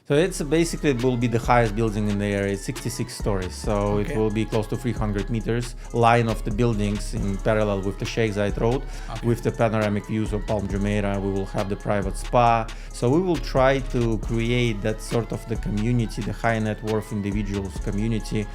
So it's basically, it will be the highest building in the area. It's 66 stories, so Okay. it will be close to 300 meters. Line of the buildings in parallel with the Sheikh Zayed Road, with the panoramic views of Palm Jumeirah. We will have the private spa. So we will try to create that sort of the community, the high net worth individuals community.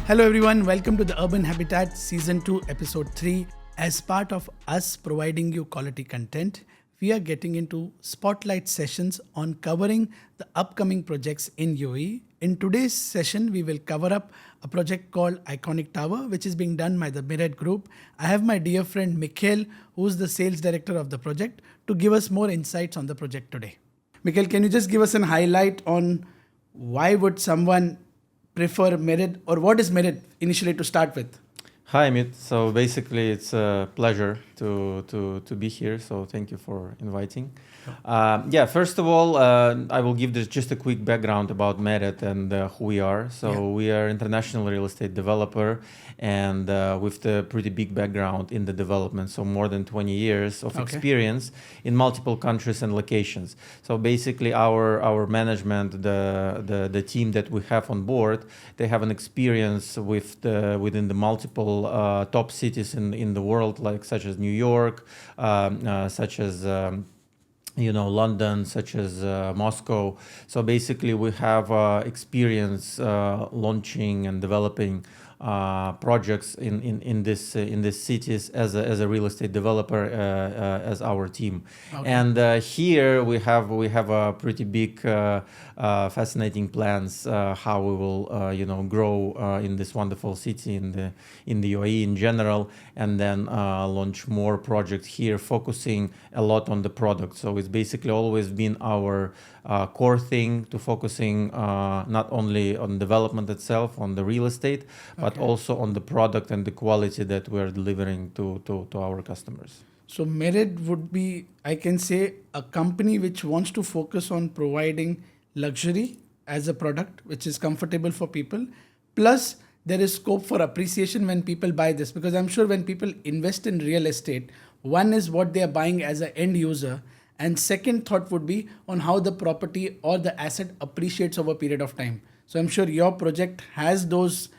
Hello everyone, welcome to the Urban Habitat Season 2 Episode 3. As part of us providing you quality content, we are getting into spotlight sessions on covering the upcoming projects in UAE. In today's session, we will cover up a project called Iconic Tower, which is being done by the Mired Group. I have my dear friend Mikhail, who's the sales director of the project, to give us more insights on the project today. Mikhail, can you just give us an highlight on why would someone prefer Mired, or what is Mired initially to start with? Hi, Amit. So basically, it's a pleasure to be here. So thank you for inviting. First of all, I will give this just a quick background about Merit and who we are. So we are international real estate developer, and with a pretty big background in the development. So more than 20 years of experience in multiple countries and locations. So basically, our management, the team that we have on board, they have an experience within the multiple top cities in the world, like such as New York, such as London, such as Moscow. So basically, we have experience launching and developing projects in these cities as a real estate developer as our team. And here we have a pretty big fascinating plans how we will grow in this wonderful city in the UAE in general, and then launch more projects here, focusing a lot on the product. So it's basically always been our core thing to focusing not only on development itself, on the real estate, but also on the product and the quality that we're delivering to our customers. So Merit would be, I can say, a company which wants to focus on providing luxury as a product, which is comfortable for people. Plus, there is scope for appreciation when people buy this, because I'm sure when people invest in real estate, one is what they are buying as an end user, and second thought would be on how the property or the asset appreciates over a period of time. So I'm sure your project has those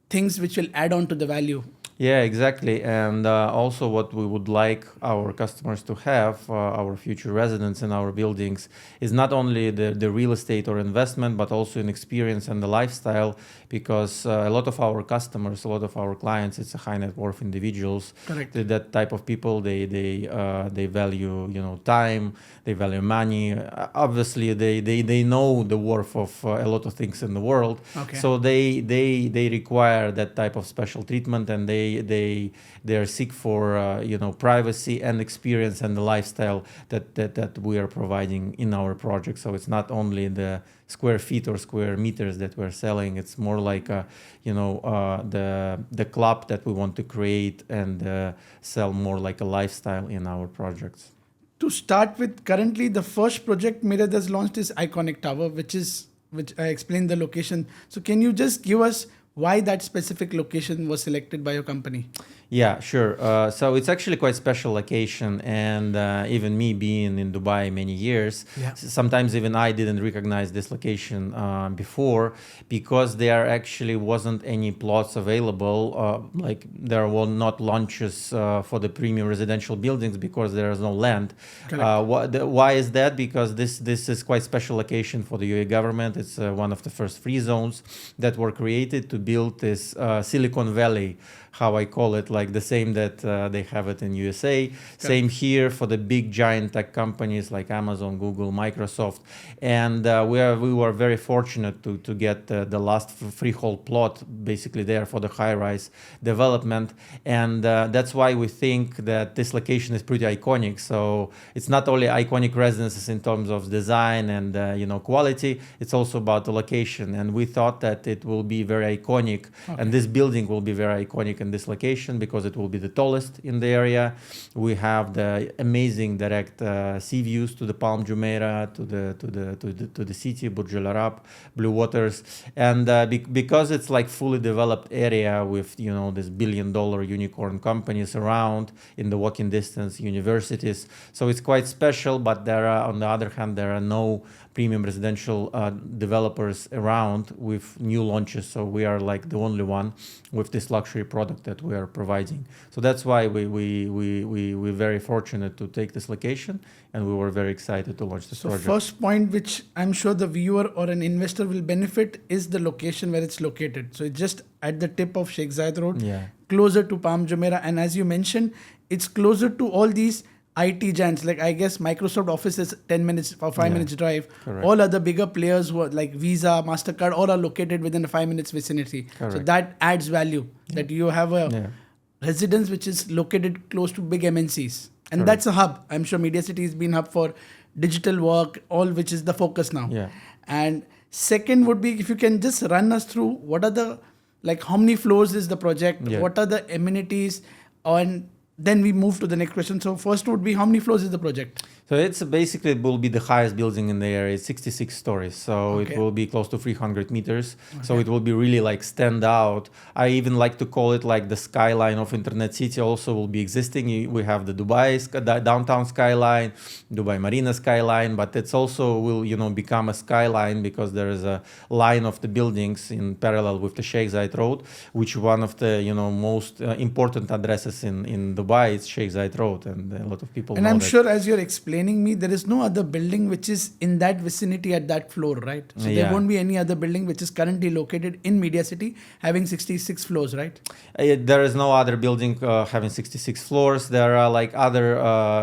things which will add on to the value. Yeah, exactly. And also what we would like our customers to have, our future residents in our buildings, is not only the real estate or investment, but also an experience and the lifestyle, because a lot of our customers, a lot of our clients, it's a high net worth individuals. Correct. That type of people, they value, time, they value money. Obviously, they know the worth of a lot of things in the world. So they require that type of special treatment, and they are seek for privacy and experience and the lifestyle that we are providing in our project. So it's not only the square feet or square meters that we're selling. It's more like the club that we want to create and sell more like a lifestyle in our projects. To start with, currently the first project Mired has launched is Iconic Tower, which I explained the location. So can you just give us why that specific location was selected by your company? Yeah, sure. So it's actually quite special location, and even me being in Dubai many years, sometimes even I didn't recognize this location before, because there actually wasn't any plots available. Like there were not launches for the premium residential buildings because there is no land. Why is that? Because this is quite special location for the UAE government. It's one of the first free zones that were created to build this Silicon Valley, how I call it, like the same that they have it in USA. Same here for the big giant tech companies like Amazon, Google, Microsoft. And we were very fortunate to get the last freehold plot basically there for the high-rise development. And that's why we think that this location is pretty iconic. So it's not only iconic residences in terms of design and quality, it's also about the location. And we thought that it will be very iconic, and this building will be very iconic in this location, because because it will be the tallest in the area. We have the amazing direct sea views to the Palm Jumeirah, to the city, Burj Al Arab, Blue Waters, and because it's like fully developed area with this billion-dollar unicorn companies around in the walking distance, universities. So it's quite special. But on the other hand, there are no premium residential developers around with new launches. So we are like the only one with this luxury product that we are providing. So that's why we're very fortunate to take this location, and we were very excited to launch this project. First point, which I'm sure the viewer or an investor will benefit, is the location where it's located. So it's just at the tip of Sheikh Zayed Road, closer to Palm Jumeirah. And as you mentioned, it's closer to all these IT giants. Like, I guess Microsoft Office is 10 minutes or 5 minutes drive. Correct. All other bigger players who are like Visa, MasterCard, all are located within a 5 minutes vicinity. Correct. So that adds value, that you have a residence which is located close to big MNCs. And Correct. that's a hub. I'm sure Media City has been hub for digital work, all which is the focus now. Yeah. And second would be, if you can just run us through what are the, like, how many floors is the project? Yeah. What are the amenities? And then we move to the next question. So first would be, how many floors is the project? So it's basically, it will be the highest building in the area. It's 66 stories. So it will be close to 300 meters. So it will be really like stand out. I even like to call it like the skyline of Internet City also will be existing. We have the downtown skyline, Dubai Marina skyline, but it's also will, become a skyline because there is a line of the buildings in parallel with the Sheikh Zayed Road, which one of the, most important addresses in Dubai is Sheikh Zayed Road. And a lot of people know I'm that. sure as you're explaining me, there is no other building which is in that vicinity at that floor, right? So there won't be any other building which is currently located in Media City having 66 floors, right? There is no other building having 66 floors. There are like other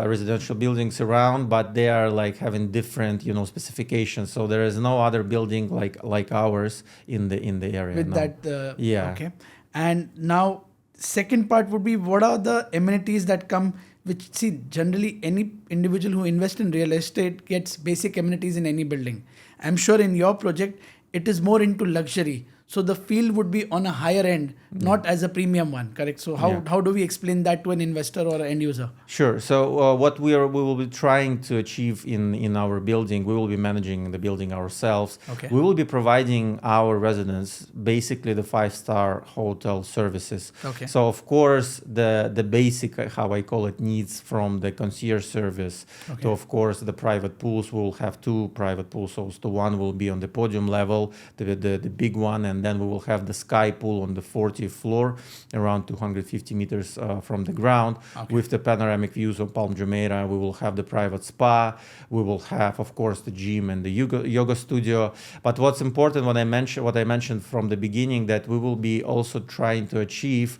residential buildings around, but they are like having different, specifications. So there is no other building like ours in the area. With no. that, Okay. And now, second part would be, what are the amenities that come? Which, see, generally any individual who invests in real estate gets basic amenities in any building. I'm sure in your project, it is more into luxury. So the feel would be on a higher end, not as a premium one, correct? So how do we explain that to an investor or an end user? Sure. So what we will be trying to achieve in our building, we will be managing the building ourselves. Okay. We will be providing our residents basically the 5-star hotel services. Okay. So of course the basic, how I call it, needs from the concierge service to of course the private pools. We will have 2 private pools. So the one will be on the podium level, the big one, and then we will have the sky pool on the 40th floor, around 250 meters from the ground, with the panoramic views of Palm Jumeirah. We will have the private spa. We will have, of course, the gym and the yoga studio. But what's important, what I mentioned from the beginning, that we will be also trying to achieve,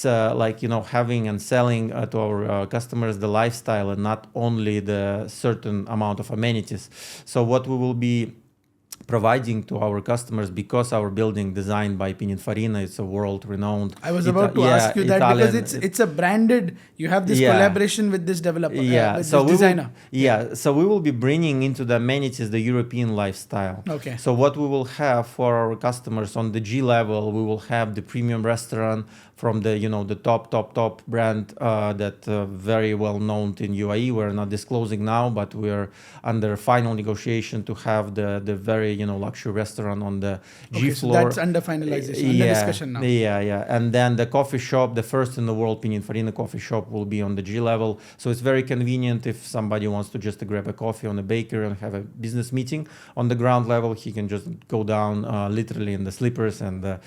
having and selling to our customers the lifestyle and not only the certain amount of amenities. So what we will be providing to our customers, because our building designed by Pininfarina, it's a world-renowned. I was about to ask you that, Italian, because it's a branded. You have this collaboration with this developer, with so this designer. So we will be bringing into the amenities the European lifestyle. Okay. So what we will have for our customers on the G level, we will have the premium restaurant from the the top brand that very well known in UAE. We're not disclosing now, but we're under final negotiation to have the very luxury restaurant on the G floor. So that's under finalization, under discussion now. And then the coffee shop, the first in the world Pininfarina coffee shop, will be on the G level. So it's very convenient if somebody wants to just grab a coffee on a bakery and have a business meeting on the ground level. He can just go down literally in the slippers and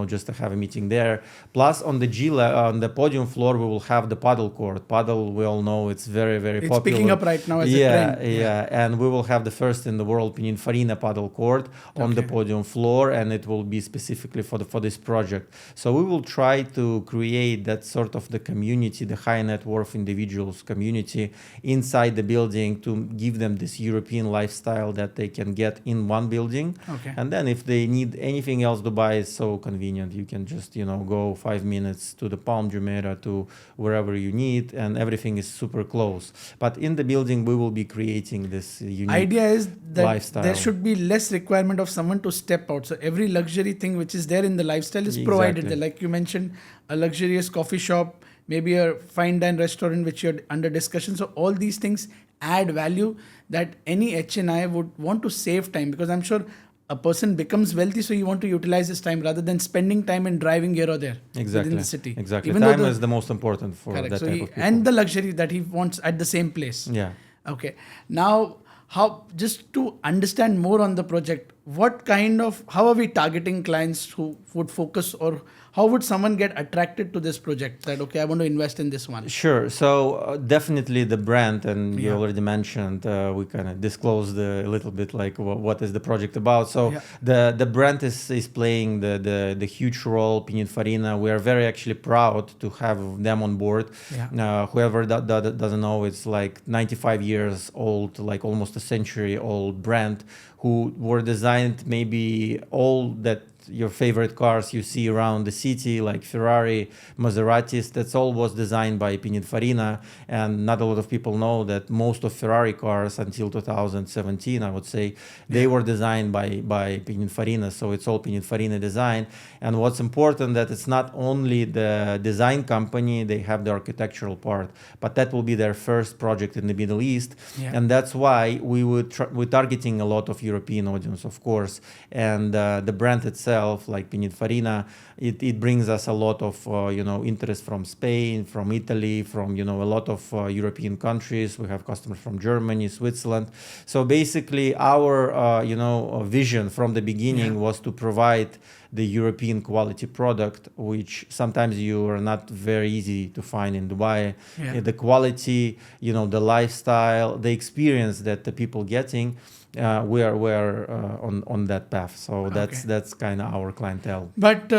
just to have a meeting there. Plus on the on the podium floor, we will have the paddle court. Paddle, we all know, it's very, very popular. It's picking up right now as a trend. And we will have the first in the world Pininfarina paddle court on the podium floor, and it will be specifically for this project. So we will try to create that sort of the community, the high net worth individuals community inside the building, to give them this European lifestyle that they can get in one building. And then if they need anything else, Dubai is so convenient. You can just go 5 minutes to the Palm Jumeirah, to wherever you need, and everything is super close. But in the building, we will be creating this unique idea is that lifestyle. there should be less less requirement of someone to step out. So every luxury thing which is there in the lifestyle is provided there. Like you mentioned, a luxurious coffee shop, maybe a fine dine restaurant which you're under discussion. So all these things add value that any HNI would want to save time, because I'm sure a person becomes wealthy, so you want to utilize his time rather than spending time in driving here or there within the city. Exactly. Even time is the most important for correct. that So type of people. and the luxury that he wants at the same place. Yeah. Okay. Now, how, just to understand more on the project, how are we targeting clients who would focus, or how would someone get attracted to this project that, okay, I want to invest in this one? Sure. So definitely the brand, and you already mentioned, we kind of disclosed a little bit like what is the project about. So the brand is playing the huge role, Pininfarina. We are very actually proud to have them on board. Whoever that doesn't know, it's like 95 years old, like almost a century old brand, who were designed maybe all that your favorite cars you see around the city, like Ferrari, Maseratis, that's all was designed by Pininfarina. And not a lot of people know that most of Ferrari cars until 2017, I would say, they were designed by Pininfarina. So it's all Pininfarina design. And what's important that it's not only the design company, they have the architectural part, but that will be their first project in the Middle East. And that's why we're targeting a lot of European audience, of course. And the brand itself, like Pininfarina, it brings us a lot of interest from Spain, from Italy, from a lot of European countries. We have customers from Germany, Switzerland. So basically, our vision from the beginning was to provide the European quality product, which sometimes you are not very easy to find in Dubai. The quality, the lifestyle, the experience that the people getting. We are on that path, so that's kind of our clientele. But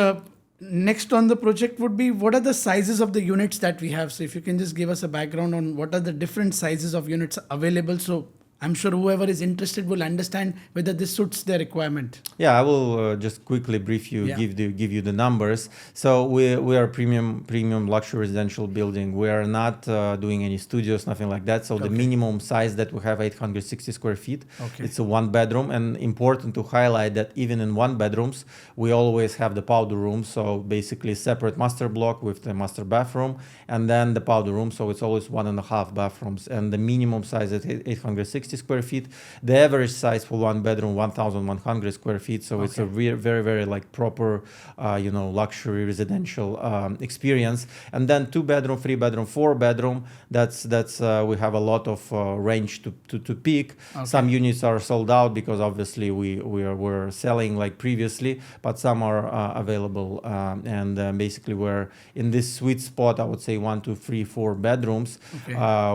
next on the project would be, what are the sizes of the units that we have? So if you can just give us a background on what are the different sizes of units available, so I'm sure whoever is interested will understand whether this suits their requirement. Yeah, I will just quickly brief you, give you the numbers. So we are premium luxury residential building. We are not doing any studios, nothing like that. So the minimum size that we have 860 square feet. It's a one bedroom, and important to highlight that even in one bedrooms, we always have the powder room. So basically separate master block with the master bathroom, and then the powder room. So it's always 1.5 bathrooms, and the minimum size is 860 square feet. The average size for one bedroom 1,100 square feet. So it's a very very like proper luxury residential experience. And then 2 bedroom, 3 bedroom, 4 bedroom. That's we have a lot of range to pick. Some units are sold out because obviously we're selling like previously, but some are available. And basically we're in this sweet spot. I would say 1, 2, 3, 4 bedrooms,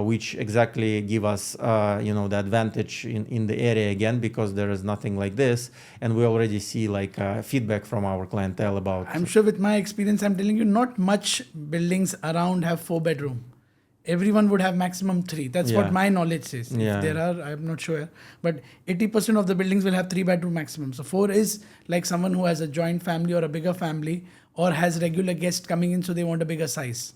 which exactly give us the advantage in the area again, because there is nothing like this, and we already see like feedback from our clientele about. I'm sure with my experience, I'm telling you, not much buildings around have 4 bedroom. Everyone would have maximum 3. That's what my knowledge says. If there are, I'm not sure, but 80% of the buildings will have 3 bedroom maximum. So 4 is like someone who has a joint family or a bigger family, or has regular guests coming in, so they want a bigger size.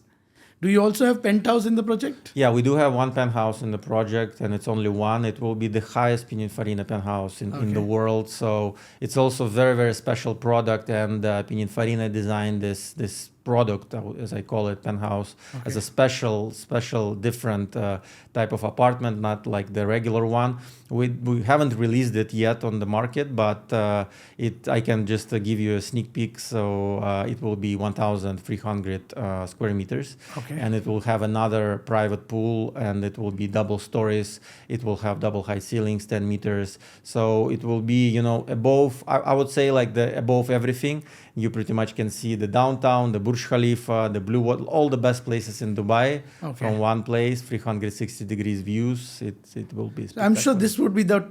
Do you also have penthouse in the project? Yeah, we do have one penthouse in the project, and it's only one. It will be the highest Pininfarina penthouse in the world. So it's also very, very special product, and Pininfarina designed this product, as I call it, penthouse, as a special different type of apartment, not like the regular one. We haven't released it yet on the market, but I can just give you a sneak peek. So it will be 1,300 square meters, and it will have another private pool, and it will be double stories. It will have double high ceilings, 10 meters. So it will be, above, I would say like above everything. You pretty much can see the downtown, the Burj Khalifa, the Blue Water, all the best places in Dubai from one place, 360 degrees views. It will be spectacular. I'm sure this would be the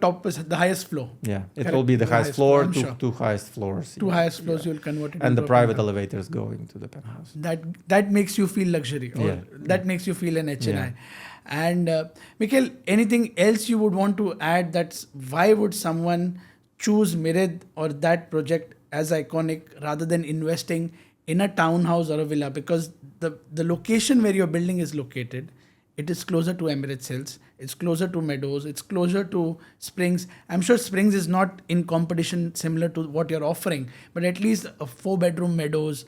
highest floor. Yeah, it will be the highest floor, two highest floors. 2 highest floors you'll convert it and the private elevators going to the penthouse. That makes you feel luxury, or that makes you feel an HNI. And Mikhail, anything else you would want to add? That's why would someone choose Mired or that project as iconic rather than investing in a townhouse or a villa? Because the location where your building is located it is closer to Emirates Hills, it's closer to Meadows, it's closer to Springs. I'm sure Springs is not in competition similar to what you're offering, but at least a 4-bedroom Meadows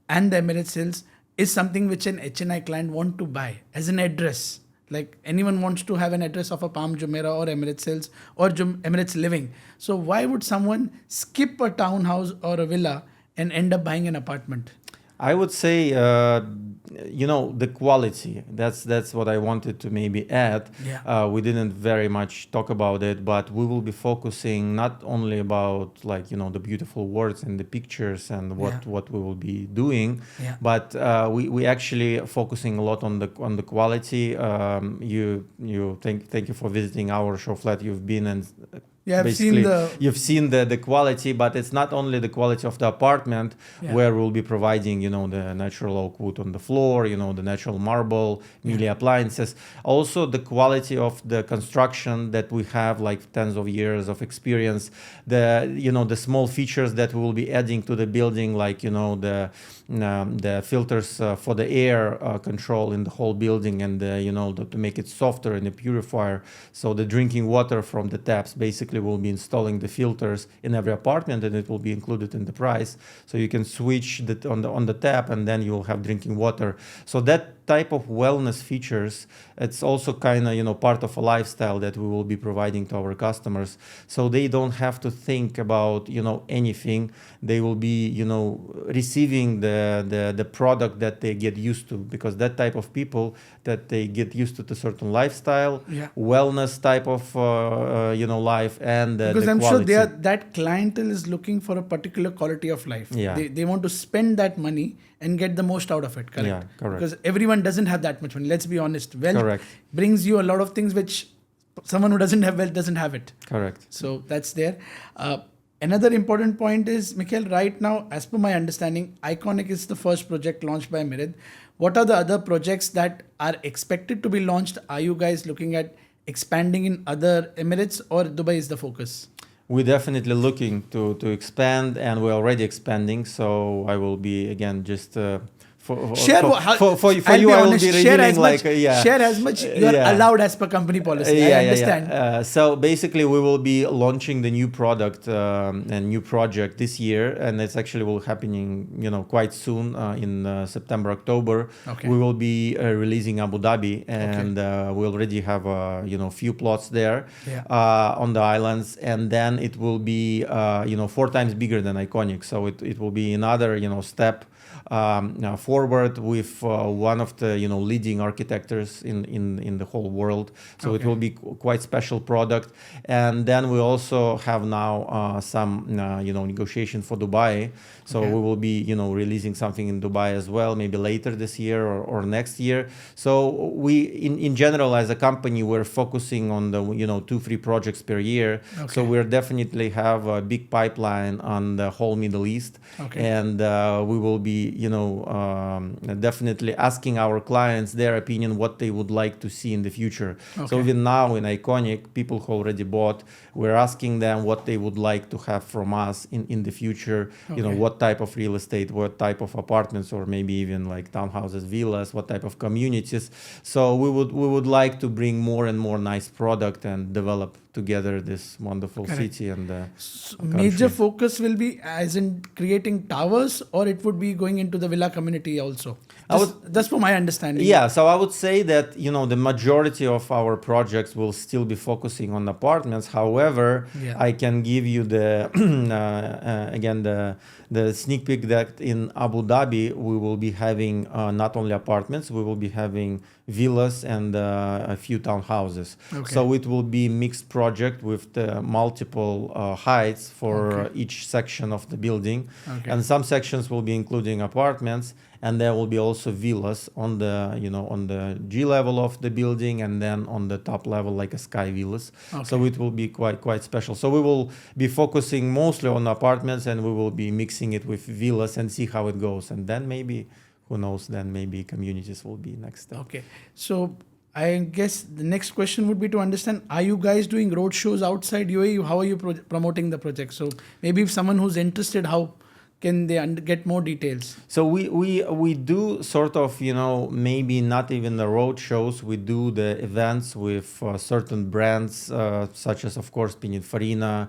and the Emirates Hills is something which an HNI client want to buy as an address. Like anyone wants to have an address of a Palm Jumeirah or Emirates Hills or Emirates Living. So why would someone skip a townhouse or a villa and end up buying an apartment? I would say, the quality. That's what I wanted to maybe add. Yeah. We didn't very much talk about it, but we will be focusing not only about the beautiful words and the pictures and what we will be doing, but we actually focusing a lot on the quality. Thank you for visiting our show flat. You've been and. Yeah, you've seen the quality, but it's not only the quality of the apartment where we'll be providing, the natural oak wood on the floor, the natural marble, Miele appliances. Also the quality of the construction that we have, like tens of years of experience, the small features that we will be adding to the building, like, the filters for the air control in the whole building, and to make it softer, and a purifier. So the drinking water from the taps, basically will be installing the filters in every apartment, and it will be included in the price. So you can switch on the tap, and then you will have drinking water. So that type of wellness features, it's also kind of part of a lifestyle that we will be providing to our customers, so they don't have to think about anything. They will be receiving the product that they get used to, because that type of people that they get used to the certain lifestyle, wellness type of life, and because the I'm quality. sure that clientele is looking for a particular quality of life. They want to spend that money and get the most out of it. Correct? Yeah, correct. Because everyone doesn't have that much money. Let's be honest. Wealth Correct. brings you a lot of things which someone who doesn't have wealth doesn't have it. Correct. So that's there. Another important point is, Mikhail, right now, as per my understanding, Iconic is the first project launched by Mirid. What are the other projects that are expected to be launched? Are you guys looking at expanding in other Emirates, or Dubai is the focus? We're definitely looking to expand, and we're already expanding. So I will be again just for you. I will be revealing share as much you are allowed as per company policy. I understand. So basically, we will be launching the new product and new project this year, and it's actually will happening quite soon in September, October. Okay. We will be releasing Abu Dhabi, and we already have few plots there on the islands, and then it will be 4 times bigger than Iconic. So it will be another step forward with one of the leading architects in the whole world. So it will be quite special product. And then we also have now some negotiation for Dubai. So we will be releasing something in Dubai as well, maybe later this year or next year. So we in general as a company, we're focusing on the 2-3 projects per year. So we're definitely have a big pipeline on the whole Middle East, and we will be definitely asking our clients their opinion, what they would like to see in the future. So even now in Iconic, people who already bought, we're asking them what they would like to have from us in the future. What type of real estate, what type of apartments, or maybe even like townhouses, villas, what type of communities. So we would like to bring more and more nice product and develop together this wonderful city and major focus will be as in creating towers, or it would be going into the villa community also. That's from my understanding. Yeah, so I would say that the majority of our projects will still be focusing on apartments. However, I can give you the again the sneak peek that in Abu Dhabi we will be having not only apartments, we will be having villas and a few townhouses. So it will be mixed project with the multiple heights for each section of the building, and some sections will be including apartments, and there will be also villas on the on the G level of the building, and then on the top level like a sky villas. So it will be quite special. So we will be focusing mostly on apartments, and we will be mixing it with villas and see how it goes, and then maybe who knows, then maybe communities will be next step. So I guess the next question would be to understand, are you guys doing road shows outside UAE? How are you promoting the project? So maybe if someone who's interested, how can they get more details? So we do sort of, maybe not even the road shows. We do the events with certain brands, such as, of course, Pininfarina,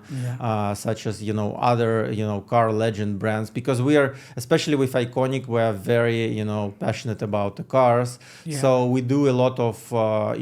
such as, other, car legend brands, because we are, especially with Iconic, we are very, passionate about the cars. Yeah. So we do a lot of, I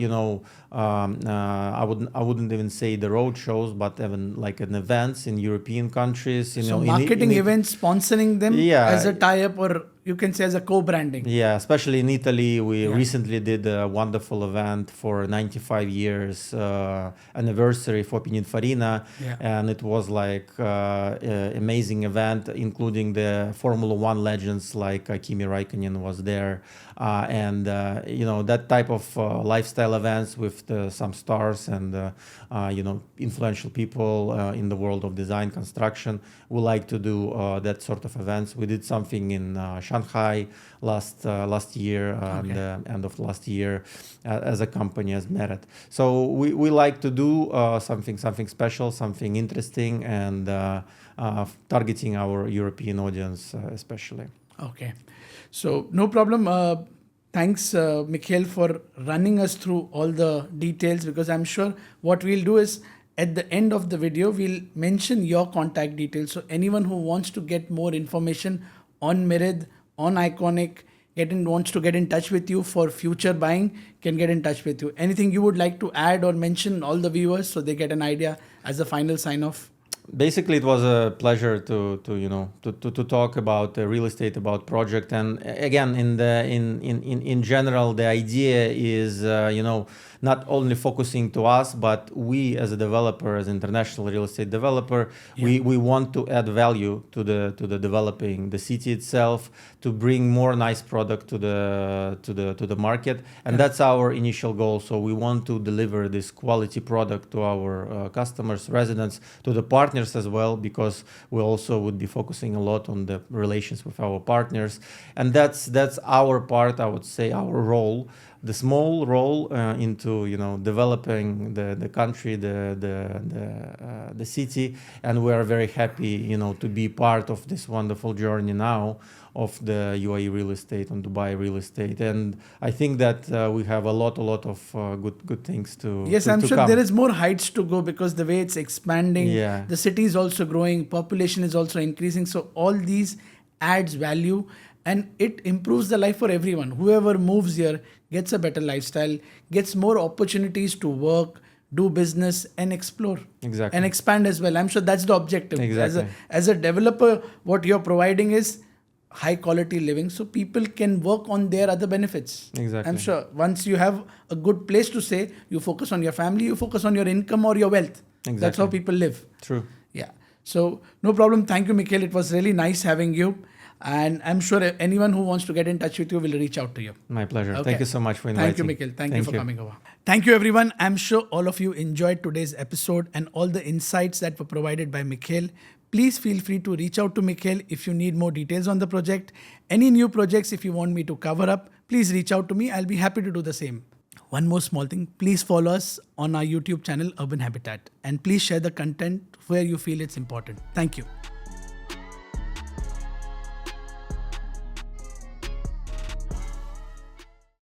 wouldn't even say the road shows, but even like an events in European countries. So marketing events, sponsoring them as a tie-up, or you can say as a co-branding. Yeah, especially in Italy, we recently did a wonderful event for 95 years anniversary for Pininfarina, and it was like amazing event, including the Formula One legends like Kimi Raikkonen was there, and that type of lifestyle events with some stars and influential people in the world of design construction. We like to do that sort of events. We did something in Shanghai last year, and the end of last year, as a company, as Merit. So we like to do something special, something interesting, and targeting our European audience especially. Okay, so no problem. Thanks, Mikhail, for running us through all the details, because I'm sure what we'll do is at the end of the video, we'll mention your contact details. So anyone who wants to get more information on Merid, on Iconic, wants to get in touch with you for future buying, can get in touch with you. Anything you would like to add or mention all the viewers so they get an idea as a final sign off? Basically, it was a pleasure to talk about real estate, about project, and again, in general, the idea is not only focusing to us, but we as a developer, as international real estate developer, we want to add value to the developing the city itself, to bring more nice product to the market, and that's our initial goal. So we want to deliver this quality product to our customers, residents, to the partners as well, because we also would be focusing a lot on the relations with our partners, and that's our part, I would say, our role, the small role into developing the country, the city, and we are very happy to be part of this wonderful journey now of the UAE real estate and Dubai real estate. And I think that we have a lot of good things to I'm to sure come. there is more heights to go, because the way it's expanding, the city is also growing, population is also increasing. So all these adds value, and it improves the life for everyone. Whoever moves here gets a better lifestyle, gets more opportunities to work, do business, and explore. Exactly. And expand as well. I'm sure that's the objective. Exactly. As a developer, what you're providing is high quality living, so people can work on their other benefits. Exactly. I'm sure once you have a good place to stay, you focus on your family, you focus on your income or your wealth. Exactly. That's how people live. True. Yeah. So no problem. Thank you, Mikhail. It was really nice having you. And I'm sure anyone who wants to get in touch with you will reach out to you. My pleasure. Okay. Thank you so much for inviting. Thank you, Mikhail. Thank you for coming over. Thank you, everyone. I'm sure all of you enjoyed today's episode and all the insights that were provided by Mikhail. Please feel free to reach out to Mikhail if you need more details on the project. Any new projects, if you want me to cover up, please reach out to me. I'll be happy to do the same. One more small thing. Please follow us on our YouTube channel, Urban Habitat. And please share the content where you feel it's important. Thank you.